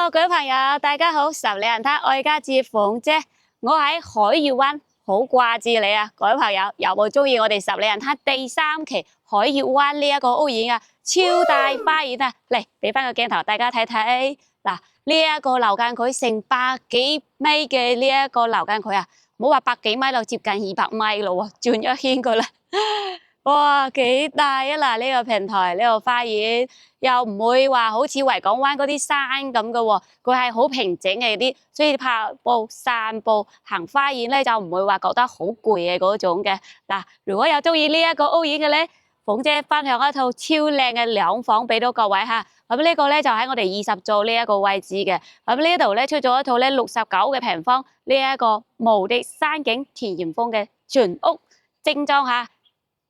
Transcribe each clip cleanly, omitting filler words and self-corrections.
Hello，各位朋友，大家好，十里人他，我而家接鳳姐，我喺海悦灣，好掛住你啊！各位朋友，有冇中意我哋十里人他第3期海悦灣呢一個屋苑啊？超大花園啊！嚟俾翻個鏡頭，大家睇睇嗱，呢一個樓間距成100幾米嘅呢一個樓間距啊，唔好話100幾米咯，接近200米咯喎，轉一圈過啦。哇，幾大啊！嗱，呢個平台，呢個花園又唔會話好似維港灣嗰啲山咁嘅喎，佢係好平整嘅啲，所以跑步、散步、行花園咧就唔會話覺得好攰嘅嗰種嘅。嗱，如果有中意呢一個屋苑嘅咧，鳳姐分享一套超靚嘅兩房俾到各位嚇。咁呢個咧就喺我哋20座呢一個位置嘅。咁呢度咧出咗一套咧69嘅平方，呢一個無敵山景田園風嘅全屋精裝嚇。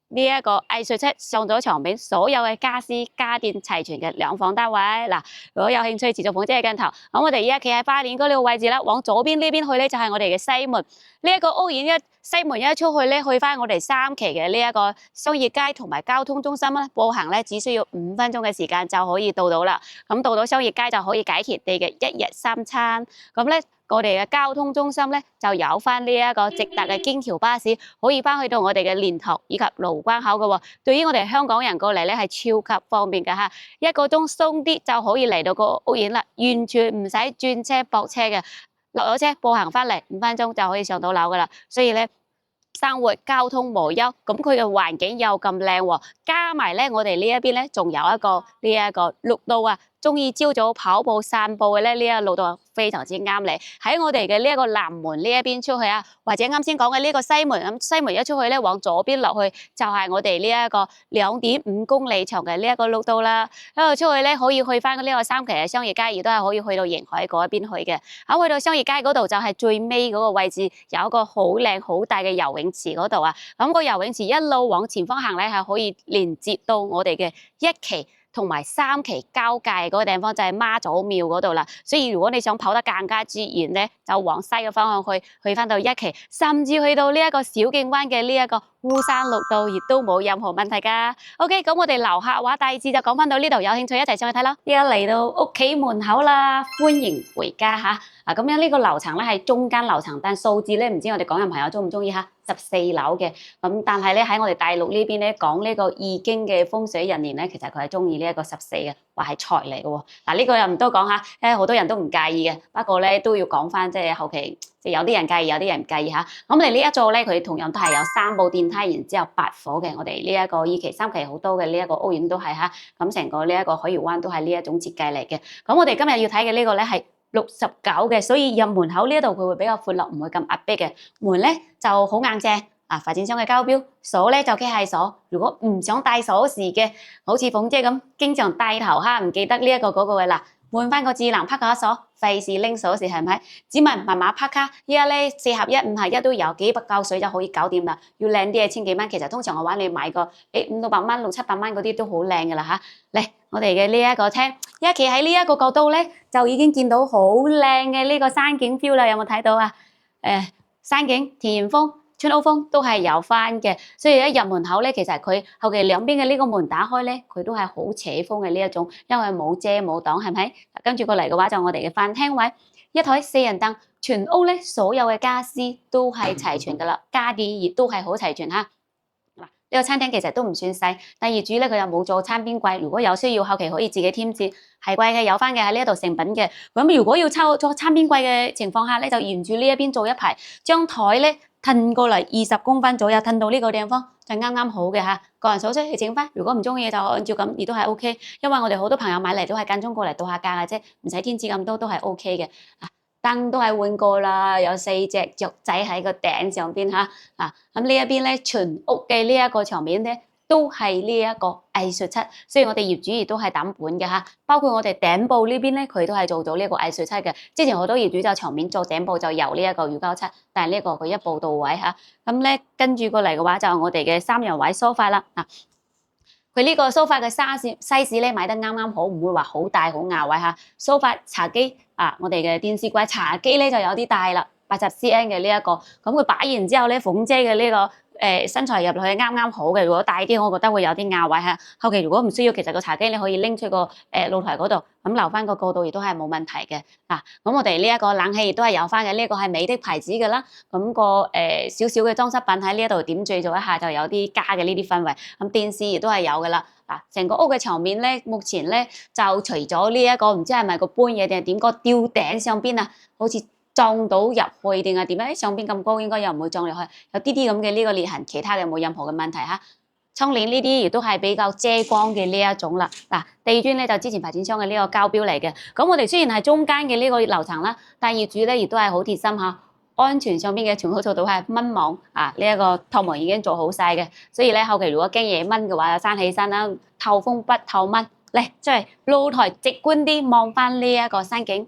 呢一個藝術室上咗床邊，所有嘅家私家電齊全嘅兩房單位。嗱，如果有興趣持續鳳姐嘅鏡頭，咁我哋而家企喺花園嗰呢個位置啦，往左邊呢邊去咧就係我哋嘅西門。呢一個屋苑西門一出去咧，去翻我哋3期嘅呢一個商業街同埋交通中心啦，步行咧只需要5分鐘嘅時間就可以到到啦。咁到商業街就可以解決你嘅1日3餐。咁咧。我哋嘅交通中心咧就有翻呢一個直達嘅京橋巴士，可以翻去到我哋嘅蓮塘以及盧關口嘅喎。對於我哋香港人過嚟咧係超級方便嘅嚇，1個鐘鬆啲就可以嚟到個屋苑啦，完全唔使轉車駁車嘅，落咗車步行翻嚟5分鐘就可以上到樓噶啦。所以咧生活交通無憂，咁佢嘅環境又咁靚喎，加埋咧我哋呢一邊咧仲有一個呢一個綠道啊。中意朝早跑步散步嘅咧，呢一個路道非常之啱你。喺我哋嘅呢一個南門呢一邊出去啊，或者啱先講嘅呢個西門，咁西門一出去咧，往左邊落去就係我哋呢一個2.5公里長嘅呢一個路道啦。一路出去咧，可以去翻呢個3期嘅商業街，亦都係可以去到沿海嗰一邊去嘅。咁去到商業街嗰度就係最尾嗰個位置，有一個好靚好大嘅游泳池嗰度啊。咁個游泳池一路往前方行咧，係可以連接到我哋嘅1期。同埋3期交界嗰個地方就係媽祖廟嗰度啦，所以如果你想跑得更加之遠咧，就往西嘅方向去翻到1期，甚至去到呢一個小徑灣嘅呢一個烏山綠道，亦都冇任何問題噶。OK， 咁我哋樓下話大致就講翻到呢度，有興趣一齊上去睇啦。而家嚟到屋企門口啦，歡迎回家嚇。咁樣呢個樓層咧係中間樓層，但數字咧唔知我哋港人朋友中唔中意嚇？14樓嘅，咁但係咧喺我哋大陸呢邊咧講呢個易經嘅風水人年咧，其實佢係中意呢一個14嘅，話係財嚟嘅喎。嗱呢個又唔多講嚇，好多人都唔介意嘅，不過咧都要講翻，即係後期即係有啲人介意，有啲人唔介意嚇。咁我哋呢一座咧，佢同樣都係有3部電梯，然之後8伙嘅。我哋呢一個2期、3期好多嘅呢一個屋苑都係嚇，咁成個呢一個海悦灣都係呢一種設計嚟嘅。咁我哋今日要睇嘅呢個咧係69嘅，所以入門口呢一度佢會比較闊落，唔會咁壓迫嘅。門咧就好硬淨啊！發展商嘅交標鎖咧就機械鎖，如果唔想帶鎖匙嘅，好似鳳姐咁經常帶頭蝦唔記得呢一個嗰個嘅啦，換翻個智能拍卡鎖，費事拎鎖匙係咪？只問慢慢拍卡，依家咧4合1、5合1都有，幾百嚿水就可以搞掂啦。要靚啲嘅千幾蚊，其實通常嘅話你買個500到800蚊、600、700蚊嗰啲都好靚噶啦嚇。嚟我哋嘅呢一個廳，一企喺呢一個角度咧，就已經見到好靚嘅呢個山景 feel 啦，有冇睇到啊？山景田園風。村屋風都係有翻嘅，所以一入門口咧，其實佢後期兩邊嘅呢個門打開咧，佢都係好扯風嘅呢一種，因為冇遮冇擋，係咪？跟住過嚟嘅話就我哋嘅飯廳位，一台4人凳，全屋咧所有嘅家私都係齊全噶啦，家電亦都係好齊全嚇。嗱，呢個餐廳其實都唔算細，但業主咧佢又冇做餐邊櫃，如果有需要後期可以自己添置，係貴嘅有翻嘅喺呢一度成品嘅。咁如果要做餐邊櫃嘅情況下咧，就沿住呢一邊做一排，將台咧。褪過嚟20公分左右，褪到呢個地方就啱啱好嘅嚇。個人所需去整翻，如果唔中意就按照咁，亦都係 OK。因為我哋好多朋友買嚟都係間中過嚟度下假嘅啫，唔使添置咁多都係 OK 嘅。燈都係換過啦，有4隻雀仔喺個頂上邊嚇。咁呢一邊咧，全屋嘅呢一個牆面咧。都係呢一個藝術漆，所以我哋業主亦都係抌本嘅嚇，包括我哋頂部呢邊咧，佢都係做到呢一個藝術漆嘅。之前好多業主就牆面做頂部就油呢一個乳膠漆，但係呢個佢一步到位嚇。咁咧跟住過嚟嘅話就係我哋嘅3人位梳化啦。佢呢個梳化嘅size 咧買得啱啱好，唔會話好大好牙位嚇。梳化茶几我哋嘅電視櫃茶几咧就有啲大啦。80cm 嘅呢一個，咁佢擺完之後咧，鳳姐嘅呢個身材入去啱啱好嘅，如果大啲，我覺得會有啲壓位嚇。後期如果唔需要，其實個茶几你可以拎出個露台嗰度，咁留翻個角度亦都係冇問題嘅。嗱，咁我哋呢一個冷氣亦都係有翻嘅，呢一個係美的牌子嘅啦。咁個少少嘅裝飾品喺呢一度點綴咗一下，就有啲家嘅呢啲氛圍。咁電視亦都係有嘅啦。嗱，成個屋嘅牆面咧，目前咧就除咗呢一個唔知係咪個搬嘢定係點個吊頂上邊啊，好似撞到入去定係點咧？上邊咁高應該又唔會撞入去，有啲啲咁嘅呢個裂痕，其他嘅冇任何嘅問題嚇。窗簾呢啲亦都係比較遮光嘅呢一種啦。嗱，地磚咧就之前發展商嘅呢個膠標嚟嘅。咁我哋雖然係中間嘅呢個樓層啦，但業主咧亦都係好貼心嚇。安全上邊嘅全部做到係蚊網啊！呢一個透網已經做好晒嘅，所以咧後期如果驚嘢蚊嘅話，就閂起身啦，透風不透蚊。嚟出嚟露台直觀啲望翻呢一個山景。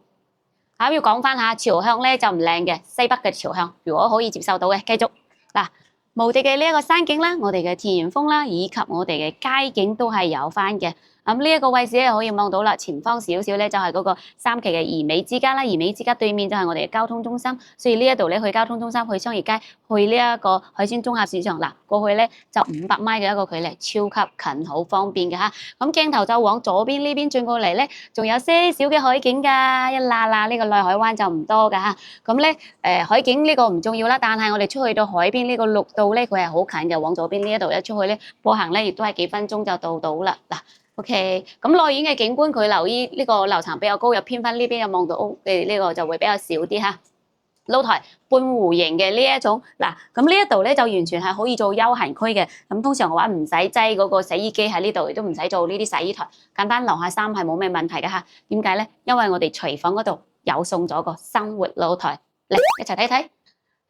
要講翻下朝向咧就唔靚嘅，西北嘅朝向，如果可以接受到嘅，繼續嗱。無敵嘅呢一個山景啦，我哋嘅田園風啦，以及我哋嘅街景都係有翻嘅。咁呢一個位置咧可以望到啦，前方少少咧就係嗰個三期嘅怡美之家啦，怡美之家對面就係我哋嘅交通中心，所以呢一度咧去交通中心、去商業街、去呢一個海鮮綜合市場嗱，過去咧就500米嘅一個距離，超級近，好方便嘅嚇。咁鏡頭就往左邊呢邊轉過嚟咧，仲有些少嘅海景㗎，一嗱嗱呢個內海灣就唔多㗎嚇。咁咧海景呢個唔重要啦，但係我哋出去到海邊呢個綠道咧，佢係好近嘅，往左邊呢一度一出去咧，步行咧亦都係幾分鐘就到啦嗱。OK，咁內院嘅景觀佢留意呢個樓層比較高，又偏翻呢邊又望到屋，呢個就會比較少啲嚇。露台半弧形嘅呢一種嗱，咁呢一度咧就完全係可以做休閒區嘅。咁通常嘅話唔使擠嗰個洗衣機喺呢度，亦都唔使做呢啲洗衣台，簡單晾下衫係冇咩問題嘅嚇。點解咧？因為我哋廚房嗰度有送咗個生活露台，嚟一齊睇睇。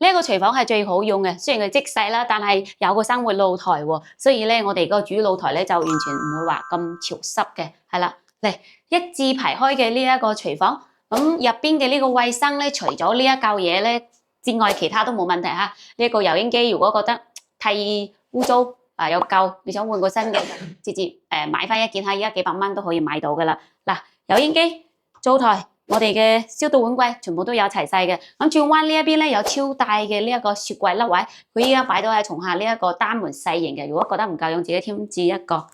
呢一個廚房係最好用嘅，雖然佢即細啦，但係有個生活露台喎，所以咧我哋個主露台咧就完全唔會話咁潮濕嘅，係啦，嚟一字排開嘅呢一個廚房，咁入邊嘅呢個衛生咧，除咗呢一嚿嘢咧之外，其他都冇問題嚇。呢一個油煙機如果覺得太污糟啊有舊，你想換個新嘅，直接買翻一件嚇，而家幾百蚊都可以買到噶啦。嗱，油煙機、灶台。我哋嘅消毒碗櫃全部都有齊晒嘅，咁轉彎呢一邊咧有超大嘅呢一個雪櫃凹位，佢依家擺到喺松下呢一個單門細型嘅，如果覺得唔夠用，自己添置一個。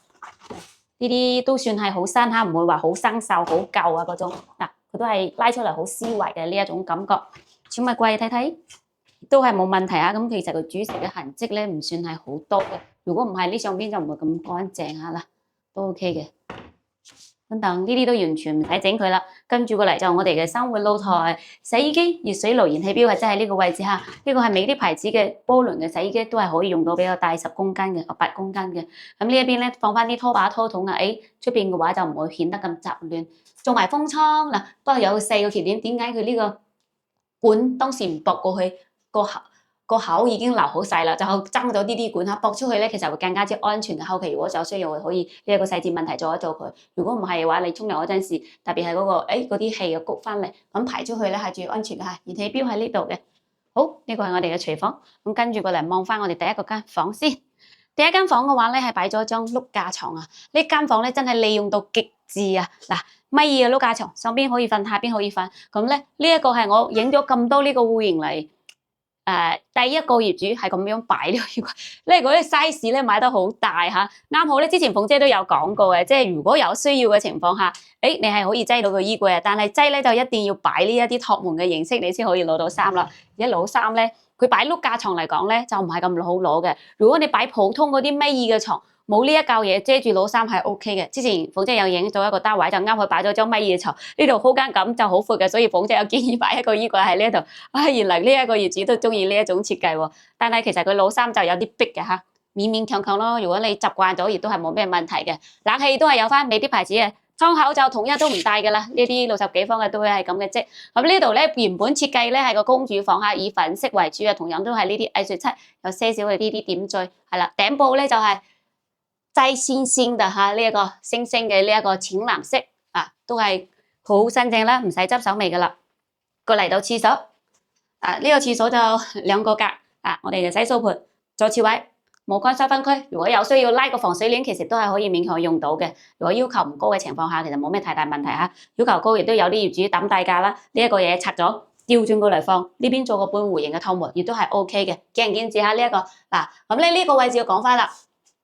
呢啲都算係好新嚇，唔會話好生鏽、好舊啊嗰種。嗱，佢都係拉出嚟好絲滑嘅呢一種感覺。小米櫃睇睇，都係冇問題啊。咁其實佢煮食嘅痕跡咧唔算係好多嘅，如果唔係呢上邊就唔會咁乾淨嚇啦，都 OK 嘅。等等，呢啲都完全唔使整佢啦。跟住過嚟就我哋嘅生活露台、洗衣機、熱水爐、燃氣表，或者係呢個位置嚇。呢個係美的牌子嘅波輪嘅洗衣機，都係可以用到比較大10公斤嘅，8公斤嘅。咁呢一邊咧放翻啲拖把拖桶啊，出邊嘅話就唔會顯得咁雜亂。做埋風窗嗱，不過有4個缺點，點解佢呢個管當時唔駁過去個口已經留好晒啦，就爭咗啲管嚇，駁出去咧，其實會更加之安全嘅。後期如果有需要，可以呢一個細節問題做一做佢。如果唔係嘅話，你沖涼嗰陣時，特別係嗰個嗰啲氣又焗翻嚟，咁排出去咧係最安全嘅嚇。燃氣表喺呢度嘅。好，呢個係我哋嘅廚房。咁跟住過嚟望翻我哋第一個間房先。第一間房嘅話咧係擺咗張碌架床啊。呢間房咧真係利用到極致啊！嗱，米二嘅碌架床，上邊可以瞓，下邊可以瞓。咁咧呢一個係我影咗咁多呢個戶型嚟。第一個業主係咁樣擺呢個衣櫃，呢個 size 咧買得好大嚇，啱好咧。之前鳳姐都有講過嘅，即係如果有需要嘅情況下，你係可以擠到個衣櫃啊，但係擠咧就一定要擺呢一啲托門嘅形式，你先可以攞到衫啦。而家攞衫咧，佢擺碌架床嚟講咧就唔係咁好攞嘅。如果你擺普通嗰啲米二嘅床，冇呢一嚿嘢遮住攞衫係 OK 嘅。之前鳳姐有影咗一個單位，就啱佢擺咗張米二嘅床，呢度空間感就好闊嘅，所以鳳姐有建議擺一個衣櫃喺呢度。原來呢一個業主都中意呢一種設計喎，但係其實佢攞衫就有啲逼嘅嚇，勉勉強強咯。如果你習慣咗，亦都係冇咩問題嘅。冷氣都係有翻美的牌子嘅，窗口就統一都唔大嘅啦。呢啲60幾方嘅都會係咁嘅啫。咁呢度咧原本設計咧係個公主房嚇，以粉色為主嘅，同樣都係呢啲藝術漆，有些少嘅呢啲點綴係啦。頂部咧就係擠線線嘅嚇，呢一個星星嘅呢一個淺藍色啊，都係好新淨啦，唔使執手尾嘅啦。過嚟到廁所啊，呢個廁所就2個格啊，我哋嘅洗漱盆、坐廁位、無乾收分區。如果有需要拉個防水鏈，其實都係可以勉強用到嘅。如果要求唔高嘅情況下，其實冇咩太大問題嚇。要求高亦都有啲業主抌大價啦，呢一個嘢拆咗調轉過嚟放，呢邊做個半弧形嘅透門，亦都係 O K 嘅。見唔見字下呢一個嗱？咁咧呢個位置要講翻啦，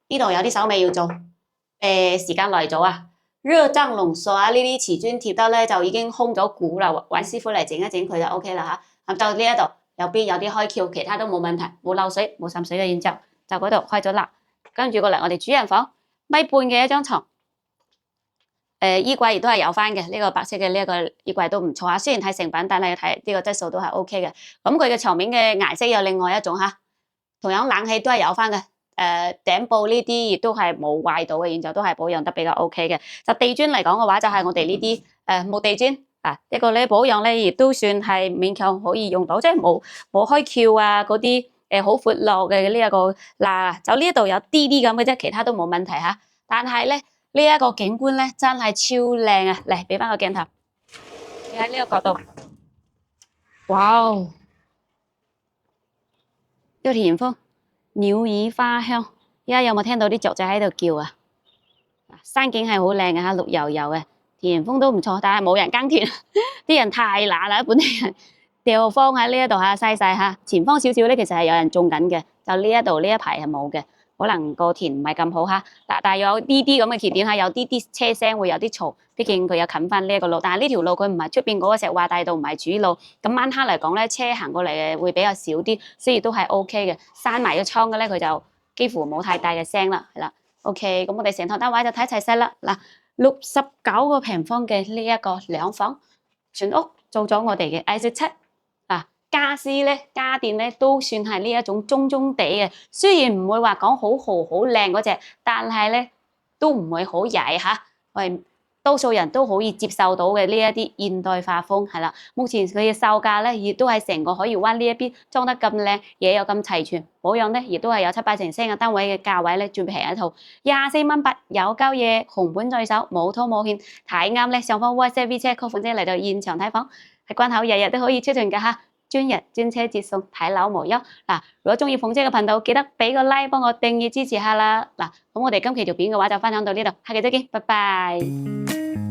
呢度有啲手尾要做，時間嚟咗啊！熱脹冷縮啊！呢啲瓷磚貼得咧就已經空咗鼓啦，揾師傅嚟整一整佢就 O K 啦嚇。咁就呢一度右邊有啲開竅，其他都冇問題，冇漏水冇滲水嘅現象，就嗰度開咗啦。跟住過嚟我哋主人房米半嘅一張床，衣櫃亦都係有翻嘅，呢個白色嘅呢一個衣櫃都唔錯啊。雖然係成品，但係睇呢個質素都係 O K 嘅。咁佢嘅牆面嘅顏色有另外一種嚇，同樣冷氣都係有翻嘅。頂部呢啲亦都係冇壞到嘅，現在都係保養得比較 O K 嘅。就地磚嚟講嘅話，就係我哋呢啲木地磚啊，一個咧保養咧亦都算係勉強可以用到，即係冇開竅啊嗰啲好闊落嘅呢一個嗱，就呢一度有啲啲咁嘅啫，其他都冇問題嚇。但係咧呢一個景觀咧真係超靚啊！嚟俾翻個鏡頭，你喺呢個角度，哇哦，呢個田豐。鳥語花香，而家有冇聽到啲雀仔喺度叫啊？山景係好靚嘅嚇，綠油油嘅，田豐都唔錯，但係冇人耕田，啲人太懶啦，本地人掉荒喺呢一度嚇，嘥晒嚇。前方少少咧，其實係有人種緊嘅，就呢一度呢一排係冇嘅，可能個田唔係咁好嚇。但係有啲啲咁嘅缺點嚇，有啲啲車聲會有啲嘈，畢竟佢有近翻呢一個路，但係呢條路佢唔係出邊嗰個石化大道，唔係主路，咁晚黑嚟講咧，車行過嚟嘅會比較少啲，所以都係 O K 嘅。閂埋個窗嘅咧，佢就幾乎冇太大嘅聲啦，係啦。OK，咁我哋成套單位就睇齊晒啦。嗱，69個平方嘅呢一個兩房全屋做咗我哋嘅 I17。嗱，家私咧、家電咧都算係呢一種中中地嘅，雖然唔會話講好豪好靚嗰隻，但係咧都唔會好曳嚇，係多數人都可以接受到嘅呢一啲現代化風係啦。目前佢嘅售價咧，亦都係成個海怡灣呢一邊裝得咁靚，嘢又咁齊全，保養咧亦都係有7、8成新嘅單位嘅價位咧，最平一套24蚊8，有交嘢，紅本在手，冇拖冇欠，睇啱咧上方 WhatsApp WeChat call 款姐嚟到現場睇房，喺關口日日都可以出巡㗎嚇。專人專車接送，睇樓無憂嗱。如果中意鳳姐嘅頻道，記得俾個 like，幫我訂閱支持下啦嗱。咁我哋今期條片嘅話就分享到呢度，下期再見，拜拜。